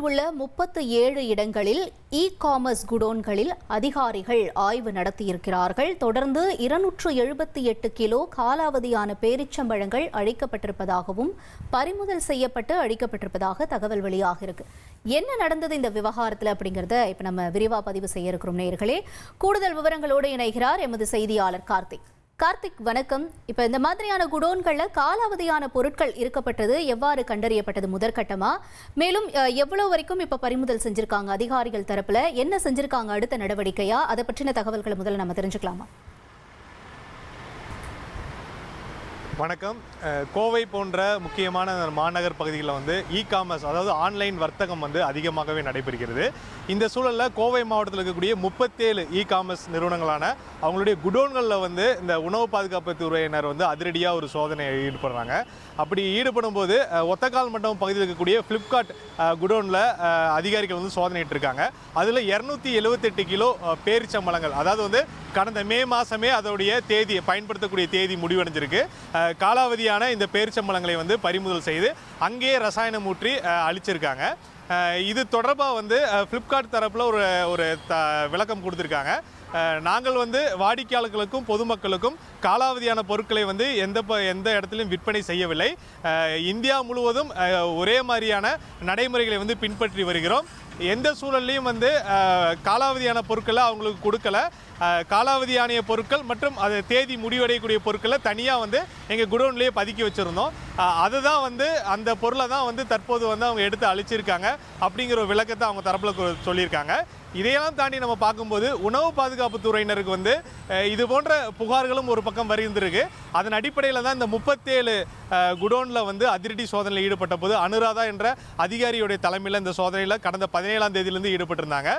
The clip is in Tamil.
உள்ள 37 இடங்களில் காமர்ஸ் குடோன்களில் அதிகாரிகள் ஆய்வு நடத்தியிருக்கிறார்கள். தொடர்ந்து 278 கிலோ காலாவதியான பேரிச்சம்பழங்கள் அழிக்கப்பட்டிருப்பதாகவும் பறிமுதல் செய்யப்பட்டு அழிக்கப்பட்டிருப்பதாக தகவல் வெளியாக இருக்கு. என்ன நடந்தது இந்த விவகாரத்தில் அப்படிங்கிறத இப்ப நம்ம விரிவா பதிவு செய்ய இருக்கிறோம் நேயர்களே. கூடுதல் விவரங்களோடு இணைகிறார் எமது செய்தியாளர் கார்த்திக். கார்த்திக் வணக்கம். இப்ப இந்த மாதிரியான குடோன்கள்ல காலாவதியான பொருட்கள் இருக்கப்பட்டது எவ்வாறு கண்டறியப்பட்டது முதற்கட்டமா? மேலும் எவ்வளவு வரைக்கும் இப்ப பறிமுதல் செஞ்சிருக்காங்க அதிகாரிகள் தரப்புல? என்ன செஞ்சிருக்காங்க அடுத்த நடவடிக்கையா? அதை பற்றின தகவல்களை முதல்ல நம்ம தெரிஞ்சுக்கலாமா? வணக்கம். கோவை போன்ற முக்கியமான மாநகர் பகுதிகளில் வந்து காமர்ஸ் அதாவது ஆன்லைன் வர்த்தகம் வந்து அதிகமாகவே நடைபெறுகிறது. இந்த சூழலில் கோவை மாவட்டத்தில் இருக்கக்கூடிய 37 காமர்ஸ் நிறுவனங்களான அவங்களுடைய குடோன்களில் வந்து இந்த உணவு பாதுகாப்பு துறையினர் வந்து அதிரடியாக ஒரு சோதனையை ஈடுபடுறாங்க. அப்படி ஈடுபடும் போது ஒத்தக்கால் மண்டபம் பகுதியில் இருக்கக்கூடிய ஃப்ளிப்கார்ட் குடோனில் அதிகாரிகள் வந்து சோதனையிட்டு இருக்காங்க. அதில் 278 கிலோ பேரிச்சம்பழங்கள், அதாவது வந்து கடந்த மே மாதமே அதோடைய தேதி பயன்படுத்தக்கூடிய தேதி முடிவடைஞ்சிருக்கு. காலாவதியான இந்த பேரிச்சம்பழங்களை வந்து பறிமுதல் செய்து அங்கேயே ரசாயனம் ஊற்றி அழிச்சிருக்காங்க. இது தொடர்பாக வந்து ஃப்ளிப்கார்ட் தரப்பில் ஒரு விளக்கம் கொடுத்துருக்காங்க. நாங்கள் வந்து வாடிக்கையாளர்களுக்கும் பொதுமக்களுக்கும் காலாவதியான பொருட்களை வந்து எந்த இடத்துலையும் விற்பனை செய்யவில்லை. இந்தியா முழுவதும் ஒரே மாதிரியான நடைமுறைகளை வந்து பின்பற்றி வருகிறோம். எந்த சூழல்லையும் வந்து காலாவதியான பொருட்களை அவங்களுக்கு கொடுக்கல. காலாவதியான பொருட்கள் மற்றும் அது தேதி முடிவடையக்கூடிய பொருட்களை தனியாக வந்து எங்கள் குடோன்லேயே பதுக்கி வச்சுருந்தோம். அதுதான் வந்து அந்த பொருளை தான் வந்து தற்போது வந்து அவங்க எடுத்து அழிச்சிருக்காங்க அப்படிங்கிற ஒரு விளக்கத்தை அவங்க தரப்பில் சொல்லியிருக்காங்க. இதையெல்லாம் தாண்டி நம்ம பார்க்கும்போது உணவு பாதுகாப்பு துறையினருக்கு வந்து இது போன்ற புகார்களும் ஒரு பக்கம் வருகின்றிருக்கு. அதன் அடிப்படையில் தான் இந்த 37 குடோனில் வந்து அதிரடி சோதனையில் ஈடுபட்ட போது அனுராதா என்ற அதிகாரியுடைய தலைமையில் இந்த சோதனையில் கடந்த 17ஆம் தேதியிலிருந்து ஈடுபட்டிருந்தாங்க.